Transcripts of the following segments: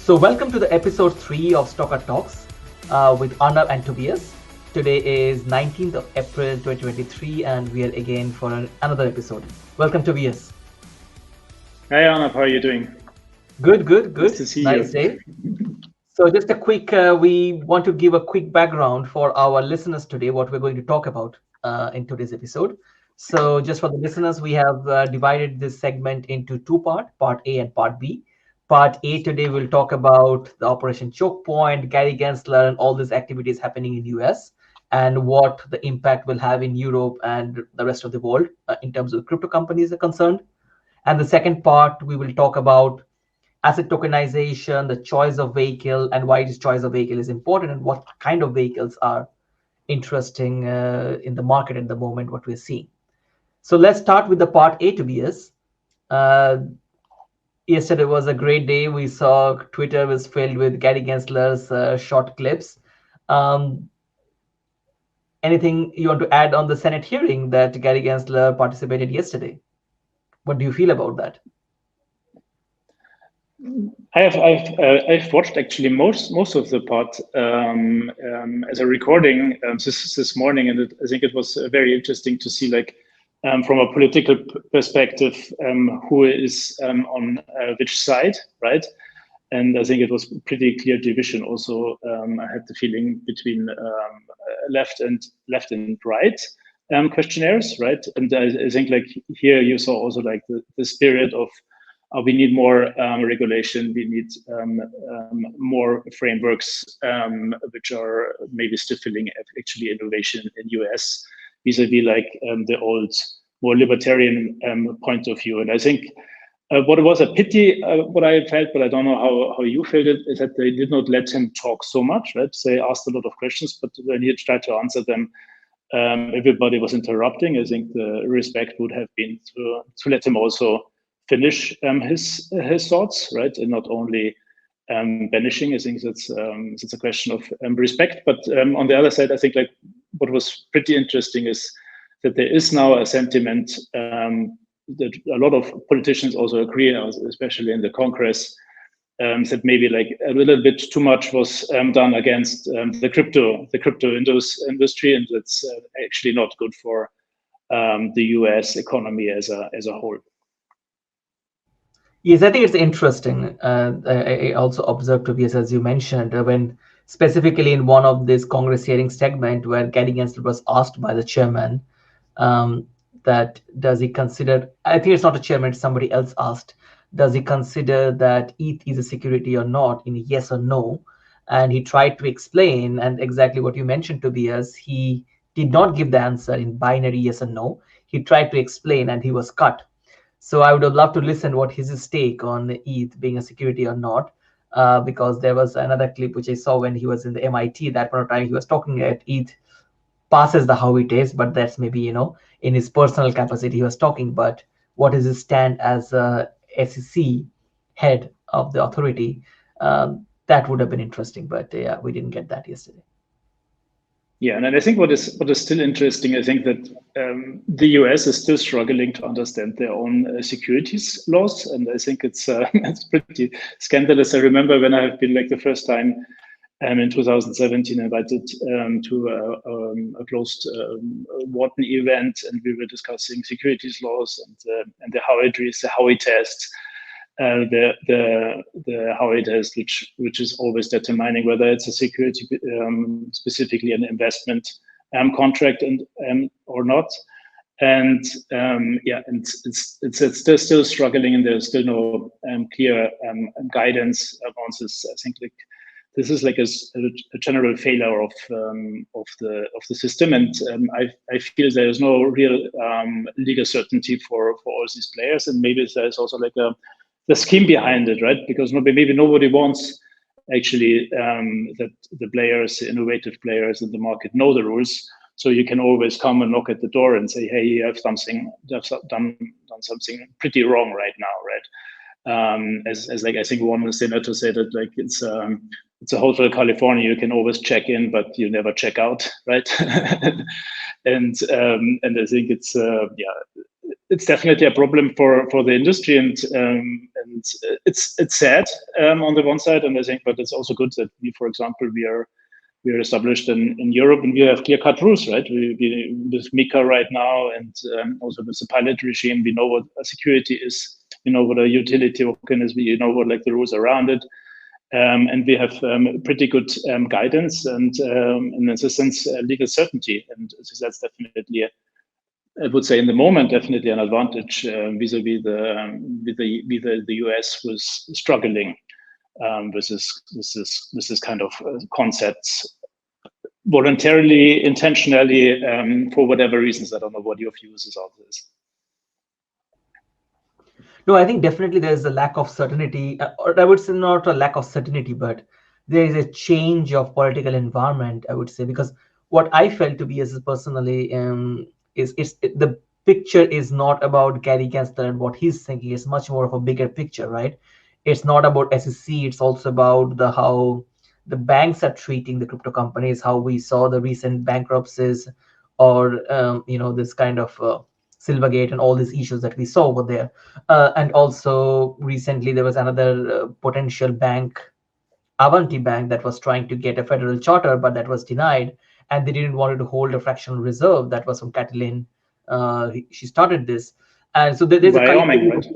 So welcome to the episode 3 of STOKR Talks with Arnab and Tobias. Today is 19th of April 2023 and we are again for another episode. Welcome, Tobias. Hey Arnab, how are you doing? Good. Nice to see nice you. Day. So just a quick, we want to give a quick background for our listeners today, what we're going to talk about in today's episode. So just for the listeners, we have divided this segment into two parts, part A and part B. Part A today we'll talk about the Operation Choke Point, Gary Gensler, and all these activities happening in US and what the impact will have in Europe and the rest of the world in terms of crypto companies are concerned. And the second part, we will talk about asset tokenization, the choice of vehicle, and why this choice of vehicle is important, and what kind of vehicles are interesting in the market at the moment, what we're seeing. So let's start with the part A, Tobias. Yesterday was a great day. We saw Twitter was filled with Gary Gensler's short clips. Anything you want to add on the Senate hearing that Gary Gensler participated yesterday? What do you feel about that? I've watched actually most of the part as a recording this morning, and I think it was very interesting to see, like, from a political perspective, who is on which side, right? And I think it was pretty clear division. Also, I had the feeling between left and right questionnaires, right? And I think, like, here you saw also, like, the spirit of we need more regulation, we need more frameworks which are maybe stifling actually innovation in US vis-a-vis like the old, more libertarian point of view. And I think what was a pity, what I felt, but I don't know how you felt it, is that they did not let him talk so much, right? They asked a lot of questions, but when he tried to answer them, everybody was interrupting. I think the respect would have been to let him also finish his thoughts, right, and not only banishing. I think that's a question of respect. But on the other side, I think, like, what was pretty interesting is that there is now a sentiment that a lot of politicians also agree, especially in the Congress, that maybe, like, a little bit too much was done against the crypto industry, and that's actually not good for the US economy as a whole. Yes, I think it's interesting. I also observed, Tobias, as you mentioned, when specifically in one of this Congress hearing segment where Gary Gensler was asked by the chairman that does he consider, I think it's not a chairman, it's somebody else asked, does he consider that ETH is a security or not, in yes or no? And he tried to explain, and exactly what you mentioned, Tobias, he did not give the answer in binary yes or no. He tried to explain and he was cut. So I would have loved to listen what his take on ETH being a security or not, because there was another clip which I saw when he was in the MIT. That point of time he was talking at ETH passes the how it is, but that's maybe, you know, in his personal capacity he was talking. But what is his stand as a SEC head of the authority? That would have been interesting, but yeah, we didn't get that yesterday. Yeah, and I think what is still interesting, I think that the US is still struggling to understand their own securities laws, and I think it's pretty scandalous. I remember when I have been, like, the first time in 2017 invited to a closed Wharton event, and we were discussing securities laws and the Howey test. The Howey test, which is always determining whether it's a security, specifically an investment contract, and or not. And yeah, and it's still struggling, and there's still no clear guidance about this. I think, like, this is like a general failure of the system, and I feel there is no real legal certainty for all these players, and maybe there's also like the scheme behind it, right? Because maybe nobody wants actually that the players, the innovative players in the market, know the rules. So you can always come and knock at the door and say, "Hey, you have done something pretty wrong right now," right? As like, I think one senator said that, like, it's a hotel California. You can always check in, but you never check out, right? and I think it's yeah, it's definitely a problem for the industry, and it's sad on the one side, and I think, but it's also good that we, for example, we are established in Europe, and we have clear-cut rules, right? We with MiCA right now, and also with the pilot regime, we know what a security is, we know what a utility token is, we know what like the rules around it, and we have pretty good guidance and in a sense legal certainty, and so that's definitely, I would say, in the moment, definitely an advantage vis-a-vis the US was struggling with this kind of concepts, voluntarily, intentionally, for whatever reasons. I don't know what your views is on this. No, I think definitely there's a lack of certainty, or I would say not a lack of certainty, but there is a change of political environment, I would say, because what I felt to be as personally is the picture is not about Gary Gensler and what he's thinking. It's much more of a bigger picture, right? It's not about SEC. It's also about how the banks are treating the crypto companies, how we saw the recent bankruptcies, or this kind of Silvergate and all these issues that we saw over there. And also recently there was another potential bank, Avanti Bank, that was trying to get a federal charter, but that was denied, and they didn't want to hold a fractional reserve. That was from Catalin. She started this, and so there's Wyoming, a right?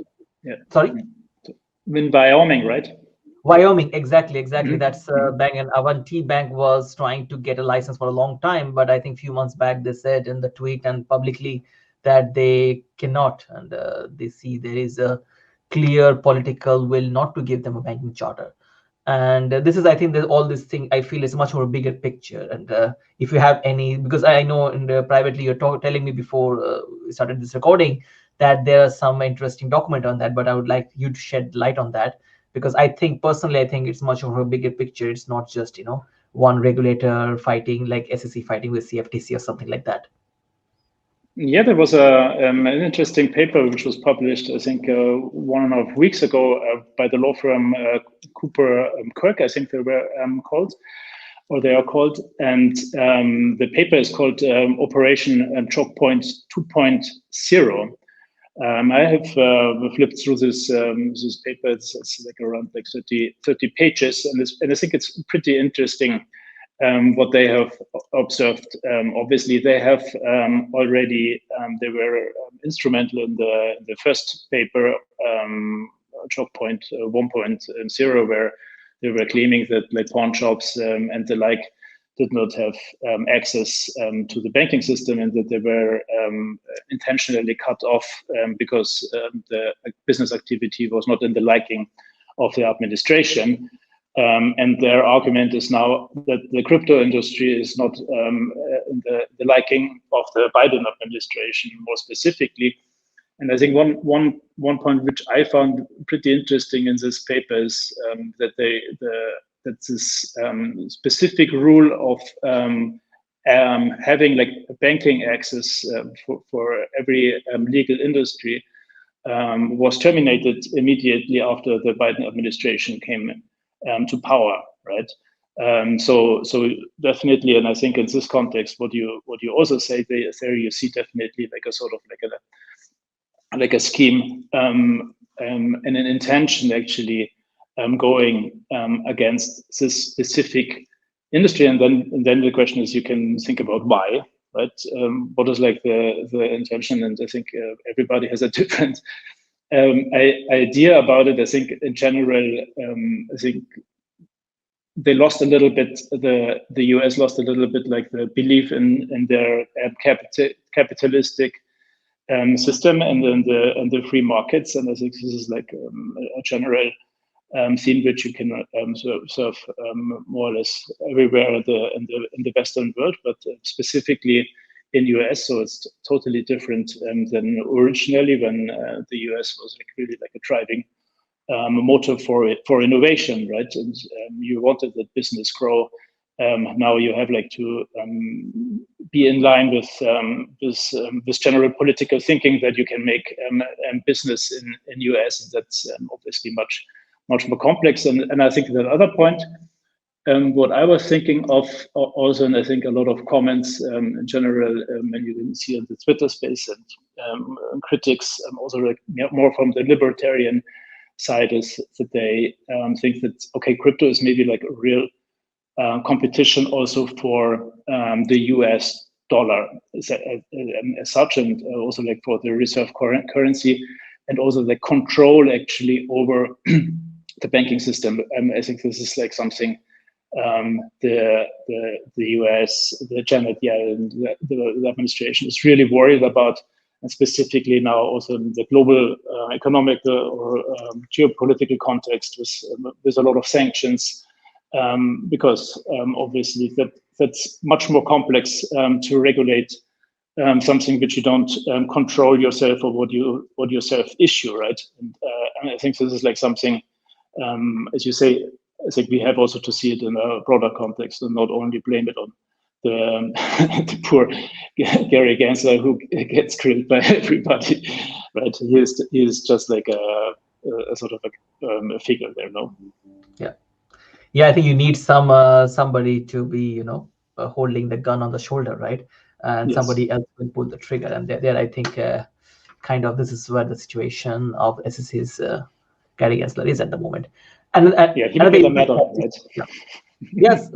Yeah. Sorry. In Wyoming, right? Wyoming, exactly. Mm-hmm. That's bank, and Avanti Bank was trying to get a license for a long time, but I think a few months back they said in the tweet and publicly that they cannot, and they see there is a clear political will not to give them a banking charter. And this is, I think, that all this thing I feel is much more a bigger picture. And if you have any, because I know in the privately you're telling me before we started this recording that there are some interesting document on that, but I would like you to shed light on that, because I think personally, I think it's much more a bigger picture. It's not just one regulator fighting like SEC fighting with CFTC or something like that. Yeah, there was an interesting paper which was published, I think, 1.5 weeks ago by the law firm Cooper Kirk, I think they were called, or they are called. And the paper is called Operation Choke Point 2.0. I have flipped through this paper. It's like around like 30 pages, and I think it's pretty interesting what they have observed. Obviously, they have already they were instrumental in the first paper, Choke Point 1.0, where they were claiming that like pawn shops and the like did not have access to the banking system, and that they were intentionally cut off because the business activity was not in the liking of the administration. And their argument is now that the crypto industry is not in the liking of the Biden administration, more specifically. And I think one point which I found pretty interesting in this paper is that this specific rule of having like banking access for every legal industry was terminated immediately after the Biden administration came to power, right? So definitely, and I think in this context, what you also say there, you see definitely like a sort of like a scheme and an intention actually going against this specific industry, and then the question is, you can think about why, right? What is like the intention, and I think everybody has a different idea about it. I think in general, I think they lost a little bit. The US lost a little bit like the belief in their capitalistic system and in the free markets, and I think this is like a general theme which you can observe more or less everywhere in the Western world, but specifically in US. So it's totally different than originally, when the US was like really like a driving motor for innovation, right? And you wanted that business grow. Now you have like to be in line with this general political thinking that you can make business in US, and that's obviously much more complex. And I think that other point, what I was thinking of also, and I think a lot of comments in general, and you can see in the Twitter space and critics, also like more from the libertarian side, is that they think that, okay, crypto is maybe like a real competition also for the US dollar as such, and also like for the reserve currency, and also the control actually over the banking system. I think this is like something the US, the Janet Yellen, the administration is really worried about, and specifically now also in the global economic or geopolitical context with a lot of sanctions, because obviously that's much more complex to regulate something which you don't control yourself, or what you yourself issue, right? And I think this is like something, as you say, I think we have also to see it in a broader context and not only blame it on the, the poor Gary Gensler who gets grilled by everybody, right? He is just like a sort of a figure there, no? Yeah, I think you need somebody to be, holding the gun on the shoulder, right? And Yes. Somebody else will pull the trigger. And there I think kind of this is where the situation of SEC's Gary Gensler is at the moment. And yeah, he became a matter, right? Yeah. Yes.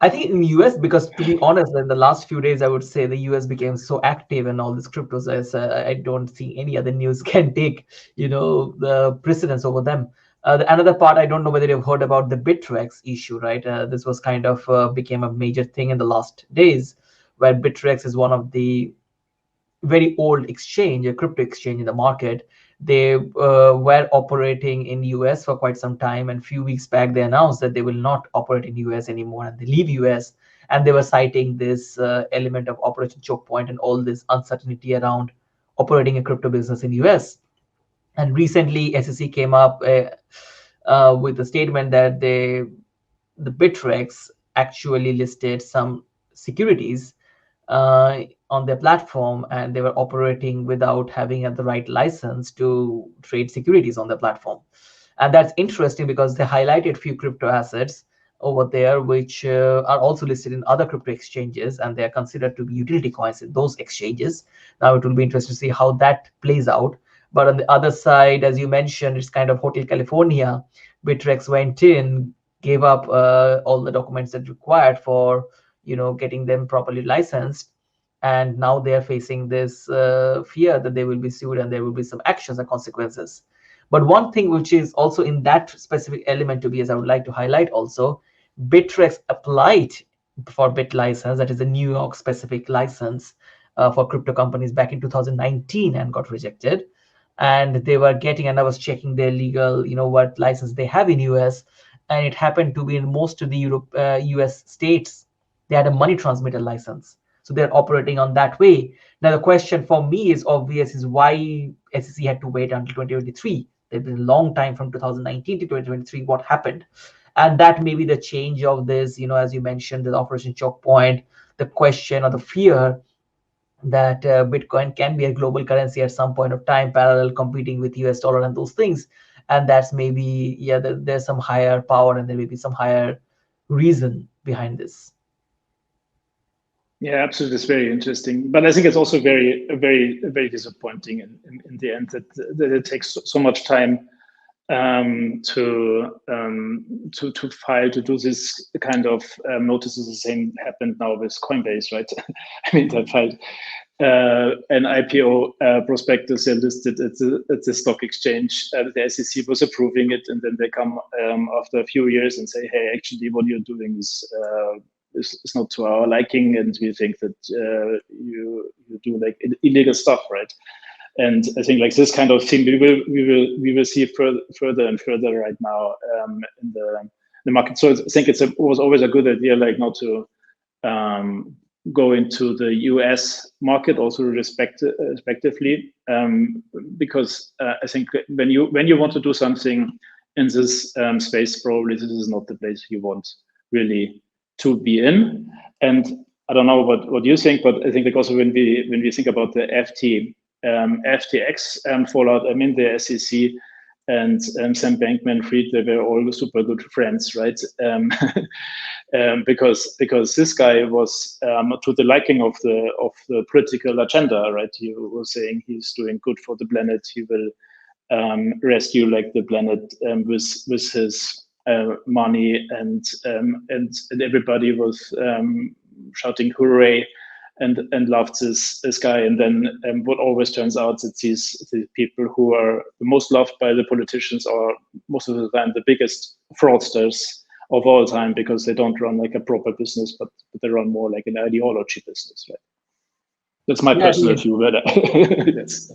I think in the US, because to be honest, in the last few days, I would say the US became so active in all these cryptos, as I don't think any other news can take, the precedence over them. Another part, I don't know whether you've heard about the Bittrex issue, right? This was kind of became a major thing in the last days, where Bittrex is one of the very old exchange, a crypto exchange in the market. They were operating in US for quite some time, and a few weeks back they announced that they will not operate in US anymore and they leave US. And they were citing this element of Operation Choke Point and all this uncertainty around operating a crypto business in US. And recently SEC came up with a statement that the Bittrex actually listed some securities on their platform, and they were operating without having the right license to trade securities on the platform. And that's interesting because they highlighted few crypto assets over there, which are also listed in other crypto exchanges, and they are considered to be utility coins in those exchanges. Now it will be interesting to see how that plays out. But on the other side, as you mentioned, it's kind of Hotel California. Bittrex went in, gave up all the documents that required for getting them properly licensed, and now they are facing this fear that they will be sued and there will be some actions and consequences. But one thing which is also in that specific element, Tobias, I would like to highlight also, Bittrex applied for Bit license, that is a New York specific license for crypto companies back in 2019, and got rejected. And they were getting, and I was checking their legal, what license they have in US, and it happened to be in most of the US states, they had a money transmitter license. So they're operating on that way. Now, the question for me is obvious, is why SEC had to wait until 2023? There's been a long time from 2019 to 2023. What happened? And that may be the change of this, as you mentioned, the Operation Choke Point, the question or the fear that Bitcoin can be a global currency at some point of time, parallel competing with US dollar and those things. And that's maybe, there's some higher power and there may be some higher reason behind this. Yeah, absolutely. It's very interesting, but I think it's also very disappointing in the end that it takes so much time to file, to do this kind of notices. The same happened now with Coinbase, right? I mean, they filed an IPO prospectus, they listed at the stock exchange. The SEC was approving it, and then they come after a few years and say, "Hey, actually, what you're doing is not to our liking, and we think that you do like illegal stuff," right? And I think like this kind of thing we will see further and further right now in the market. So I think it was always a good idea, like not to go into the US market also respectively, because I think when you want to do something in this space, probably this is not the place you want really to be in. And I don't know what you think, but I think like also when we think about the FTX fallout, I mean, the SEC and Sam Bankman-Fried, they were all super good friends, right? because this guy was to the liking of the political agenda, right? You were saying he's doing good for the planet. He will rescue like the planet with his money, and everybody was shouting hooray and loved this guy. And then what always turns out that the people who are the most loved by the politicians are most of the time the biggest fraudsters of all time, because they don't run like a proper business, but they run more like an ideology business, right? That's my Yeah, I personal think view, but yes.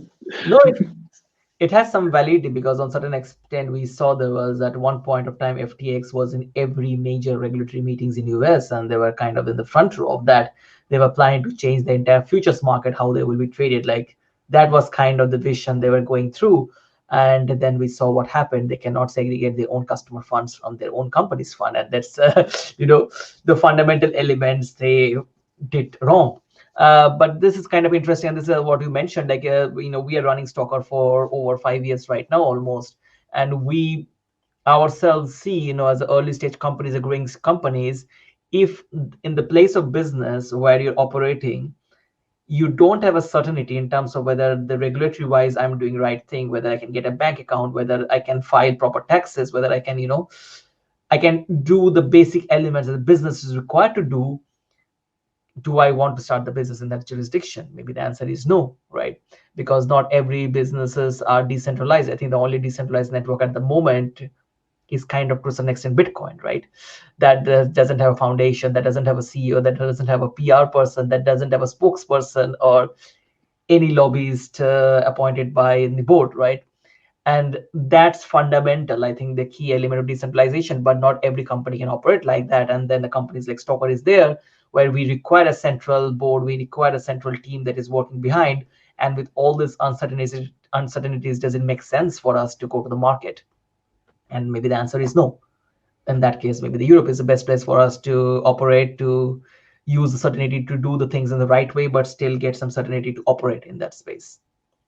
no, it has some validity because on certain extent we saw there was at one point of time FTX was in every major regulatory meetings in US, and they were kind of in the front row of that. They were planning to change the entire futures market, how they will be traded. Like that was kind of the vision they were going through. And then we saw what happened. They cannot segregate their own customer funds from their own company's fund, and that's the fundamental elements they did wrong. But this is kind of interesting, and this is what you mentioned. Like we are running STOKR for over 5 years right now almost, and we ourselves see as early stage companies, growing companies, if in the place of business where you're operating, you don't have a certainty in terms of whether the regulatory wise I'm doing right thing, whether I can get a bank account, whether I can file proper taxes, whether I can I can do the basic elements that the business is required to do I want to start the business in that jurisdiction? Maybe the answer is no, right? Because not every businesses are decentralized. I think the only decentralized network at the moment is kind of to some extent Bitcoin, right? That doesn't have a foundation, that doesn't have a CEO, that doesn't have a PR person, that doesn't have a spokesperson or any lobbyist appointed by the board, right? And that's fundamental, I think, the key element of decentralization. But not every company can operate like that. And then the companies like STOKR is there, where we require a central board, we require a central team that is working behind. And with all this uncertainties, does it make sense for us to go to the market? And maybe the answer is no. In that case, maybe the Europe is the best place for us to operate, to use the certainty to do the things in the right way, but still get some certainty to operate in that space.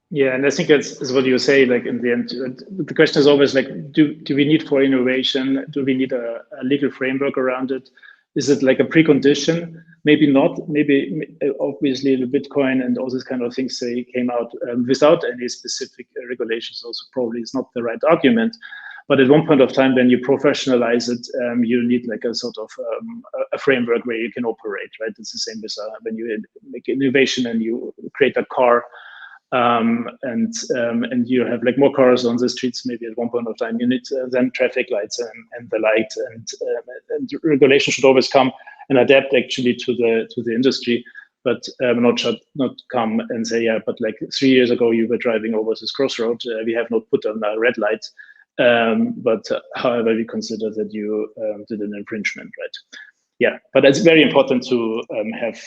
Yeah, and I think that's what you say. Like in the end, the question is always like, do we need for innovation? Do we need a legal framework around it? Is it like a precondition? Maybe not. Maybe obviously the Bitcoin and all these kind of things, they came out without any specific regulations. Also, probably is not the right argument. But at one point of time, when you professionalize it, you need like a sort of a framework where you can operate, right? It's the same as when you make innovation and you create a car. And you have like more cars on the streets. Maybe at one point of time you need then traffic lights and the light, and regulation should always come and adapt actually to the industry, but not come and say, yeah, but like 3 years ago you were driving over this crossroad, we have not put on a red light, but however we consider that you did an infringement, right? Yeah, but it's very important to have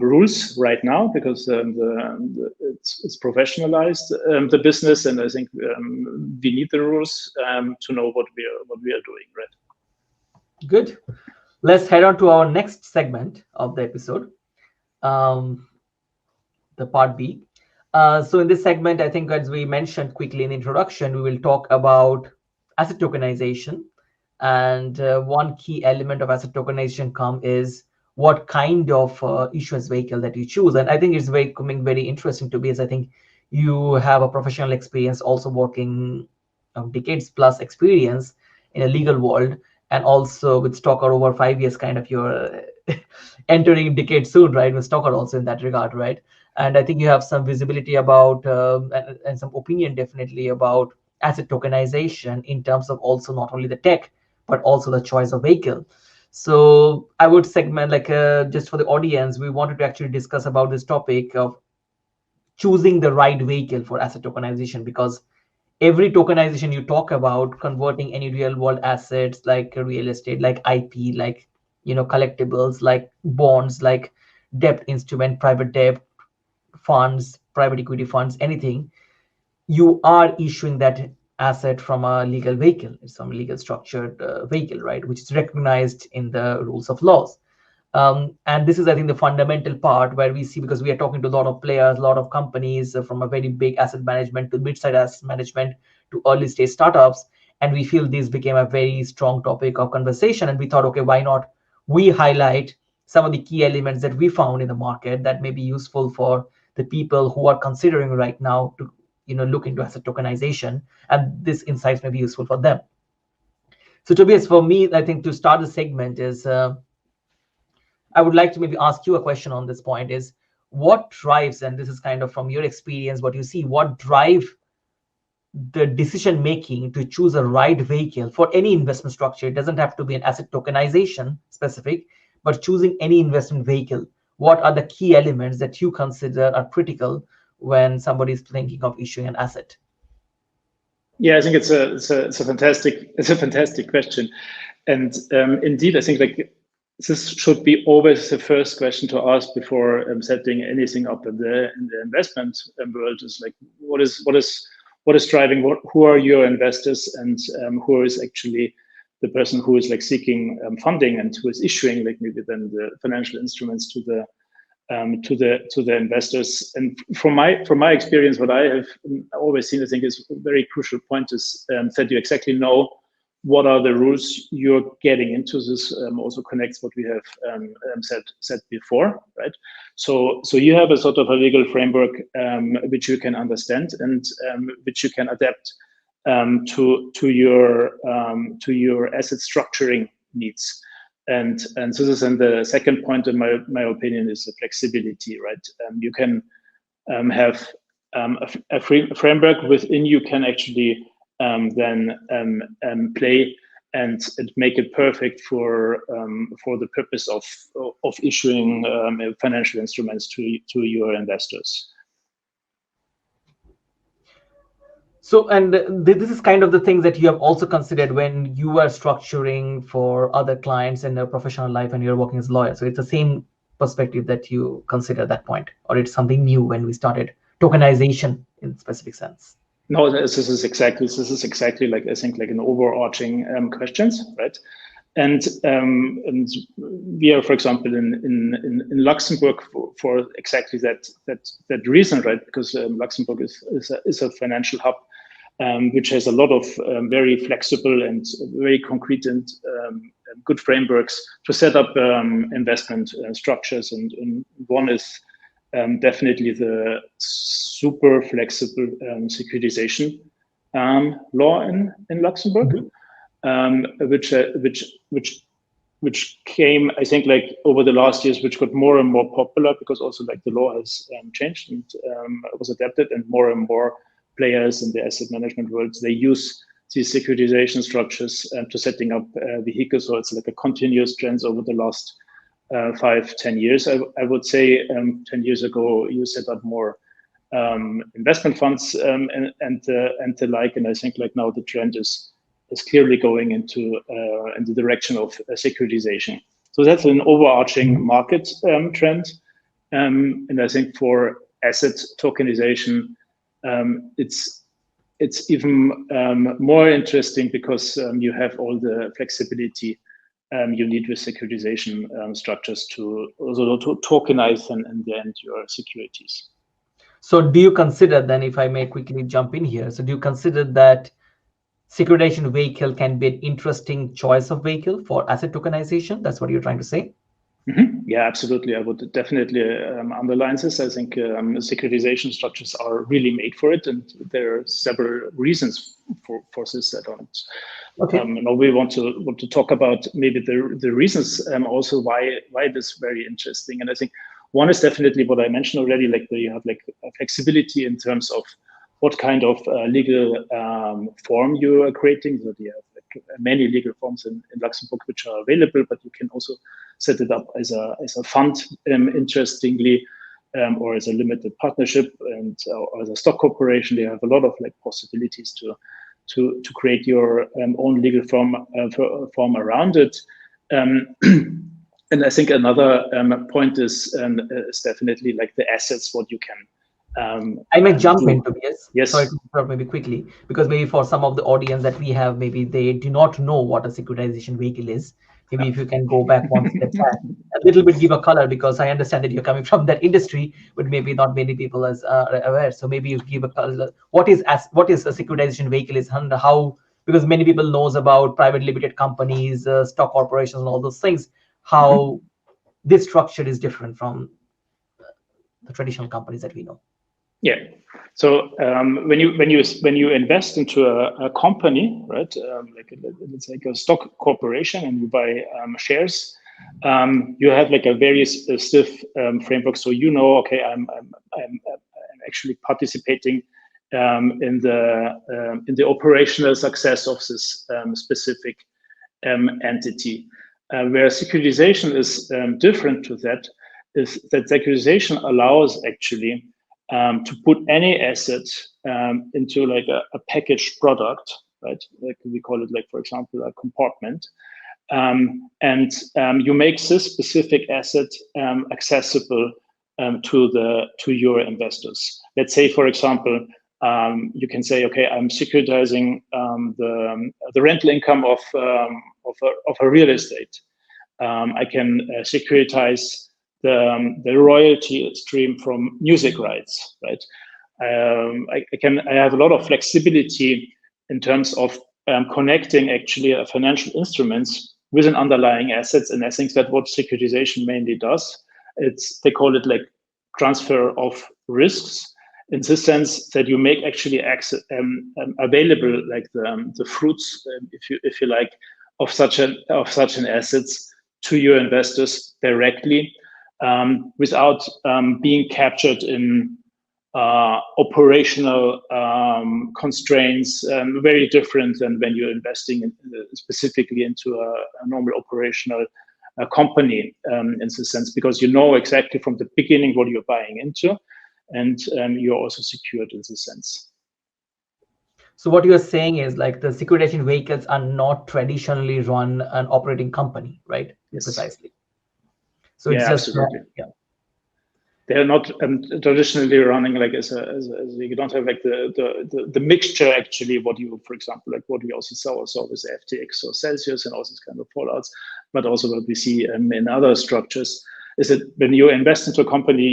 rules right now, because it's professionalized, the business, and I think we need the rules to know what we are doing, right? Good. Let's head on to our next segment of the episode, the part B. So in this segment, I think as we mentioned quickly in the introduction, we will talk about asset tokenization. And one key element of asset tokenization is what kind of issuance vehicle that you choose. And I think it's becoming very interesting to me, as I think you have a professional experience also working decades plus experience in a legal world, and also with STOKR over 5 years, kind of you're entering decade soon, right? With STOKR also in that regard, right? And I think you have some visibility about and some opinion definitely about asset tokenization in terms of also not only the tech, but also the choice of vehicle. So I would segment like just for the audience, we wanted to actually discuss about this topic of choosing the right vehicle for asset tokenization, because every tokenization you talk about, converting any real world assets like real estate, like IP, like collectibles, like bonds, like debt instrument, private debt funds, private equity funds, anything, you are issuing that asset from a legal vehicle. It's some legal structured vehicle, right, which is recognized in the rules of laws. And this is, I think, the fundamental part where we see, because we are talking to a lot of players, a lot of companies, from a very big asset management to mid-sized asset management to early stage startups. And we feel this became a very strong topic of conversation. And we thought, okay, why not we highlight some of the key elements that we found in the market that may be useful for the people who are considering right now to look into asset tokenization, and these insights may be useful for them. So Tobias, for me, I think to start the segment is I would like to maybe ask you a question on this point is what drives, and this is kind of from your experience, what you see, what drive the decision making to choose a right vehicle for any investment structure? It doesn't have to be an asset tokenization specific, but choosing any investment vehicle. What are the key elements that you consider are critical when somebody is thinking of issuing an asset? Yeah, I think it's a fantastic question, and indeed, I think like this should be always the first question to ask before setting anything up in the investment world. Is like what is driving who are your investors, and who is actually the person who is like seeking funding and who is issuing like maybe then the financial instruments to the investors. And from my experience, what I have always seen, I think, is a very crucial point is that you exactly know what are the rules you're getting into. This also connects what we have said before, right? So you have a sort of a legal framework which you can understand and which you can adapt to your asset structuring needs. And this is, and the second point, in my opinion, is the flexibility, right? You can have a framework within you can actually then play and make it perfect for the purpose of issuing financial instruments to your investors. So, and this is kind of the things that you have also considered when you are structuring for other clients in their professional life and you're working as a lawyer. So it's the same perspective that you consider at that point, or it's something new when we started tokenization in specific sense? No, this is exactly like, I think, like an overarching questions, right? And we are, for example, in Luxembourg for exactly that reason, right? Because Luxembourg is a financial hub, which has a lot of very flexible and very concrete and good frameworks to set up investment structures. And one is definitely the super flexible securitization law in Luxembourg. Mm-hmm. Which came, I think, like over the last years, which got more and more popular because also like the law has changed and was adapted, and more players in the asset management world, they use these securitization structures to setting up vehicles. So it's like a continuous trend over the last 5-10 years. I would say 10 years ago you set up more investment funds and the like, and I think like now the trend is clearly going into in the direction of securitization. So that's an overarching market trend, and I think for asset tokenization, it's even more interesting because you have all the flexibility you need with securitization structures to also to tokenize and in the end your securities. So do you consider then, if I may quickly jump in here, so do you consider that securitization vehicle can be an interesting choice of vehicle for asset tokenization? That's what you're trying to say? Mm-hmm. Yeah, absolutely. I would definitely underline this. I think securitization structures are really made for it, and there are several reasons for this. I don't. Okay. No, we want to talk about maybe the reasons also why it is very interesting. And I think one is definitely what I mentioned already, like you have like a flexibility in terms of what kind of legal form you are creating. So you have like many legal forms in Luxembourg which are available, but you can also set it up as a fund, interestingly, or as a limited partnership, and or as a stock corporation. They have a lot of like possibilities to create your own legal form around it. And I think another point is definitely like the assets, what you can. I may jump in, Tobias. Yes. Sorry to interrupt maybe quickly, because maybe for some of the audience that we have, maybe they do not know what a securitization vehicle is. Maybe if you can go back one step back, a little bit give a color, because I understand that you're coming from that industry, but maybe not many people are aware. So maybe you give a color. What is a securitization vehicle is, and how, because many people knows about private limited companies, stock corporations, and all those things. how this structure is different from the traditional companies that we know. Yeah. So when you invest into a company, right? It's like a stock corporation, and you buy shares. You have like a very stiff framework. So okay, I'm actually participating in the operational success of this specific entity. Where securitization is different to that, is that securitization allows actually to put any asset into like a packaged product, right? Like we call it, like, for example, a compartment. And you make this specific asset accessible to your investors. Let's say, for example, you can say, okay, I'm securitizing the rental income of a real estate. I can securitize the royalty stream from music rights, right? I have a lot of flexibility in terms of connecting actually financial instruments with an underlying assets, and I think that what securitization mainly does, they call it like transfer of risks, in this sense that you make actually available like the fruits, if you like, of such an assets to your investors directly, without being captured in operational constraints, very different than when you're investing specifically into a normal operational company, in this sense, because you know exactly from the beginning what you're buying into, and you're also secured in this sense. So what you're saying is like the securitization vehicles are not traditionally run an operating company, right? Yes. Precisely. So it's just absolutely. They're not traditionally running like as you don't have like the mixture actually what you, for example, like what we also saw with FTX or Celsius and all these kind of fallouts, but also what we see in other structures is that when you invest into a company,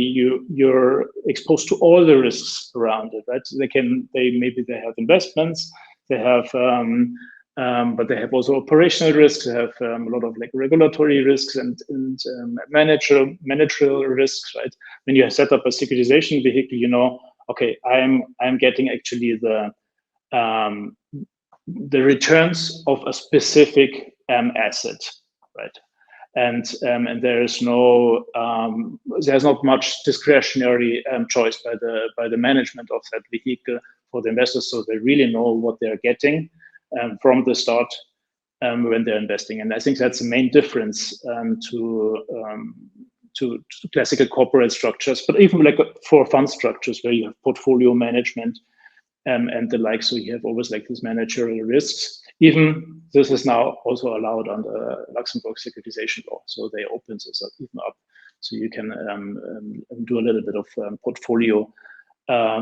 you're exposed to all the risks around it, right? Maybe they have investments, they have but they have also operational risks. They have a lot of like regulatory risks and managerial risks, right? When you set up a securitization vehicle, okay, I'm getting actually the returns of a specific asset, right? And there's not much discretionary choice by the management of that vehicle for the investors, so they really know what they're getting from the start when they're investing. And I think that's the main difference to classical corporate structures, but even like for fund structures where you have portfolio management and the like. So you have always like these managerial risks. Even this is now also allowed under Luxembourg securitization law. So they open this up, even up. So you can do a little bit of portfolio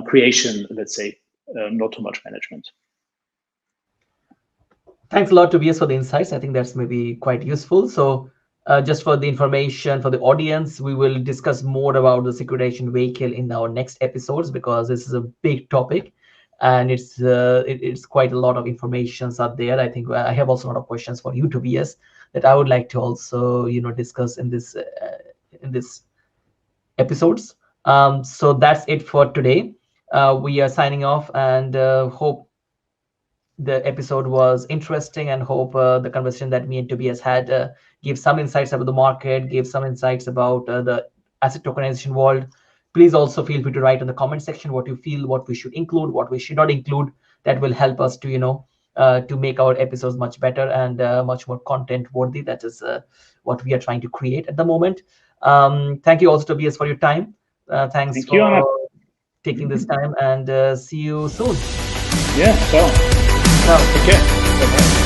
creation, let's say, not too much management. Thanks a lot, Tobias, for the insights. I think that's maybe quite useful. So just for the information for the audience, we will discuss more about the securitization vehicle in our next episodes, because this is a big topic and it's quite a lot of information out there. I think I have also a lot of questions for you, Tobias, that I would like to also discuss in this episodes. So that's it for today. We are signing off, and hope the episode was interesting, and hope the conversation that me and Tobias had gave some insights about the market, gave some insights about the asset tokenization world. Please also feel free to write in the comment section what you feel, what we should include, what we should not include. That will help us to to make our episodes much better and much more content worthy. That is what we are trying to create at the moment. Thank you also, Tobias, for your time. Thanks for Arnab, taking this time, and see you soon. Yeah, ciao. Ciao. Okay. Bye-bye.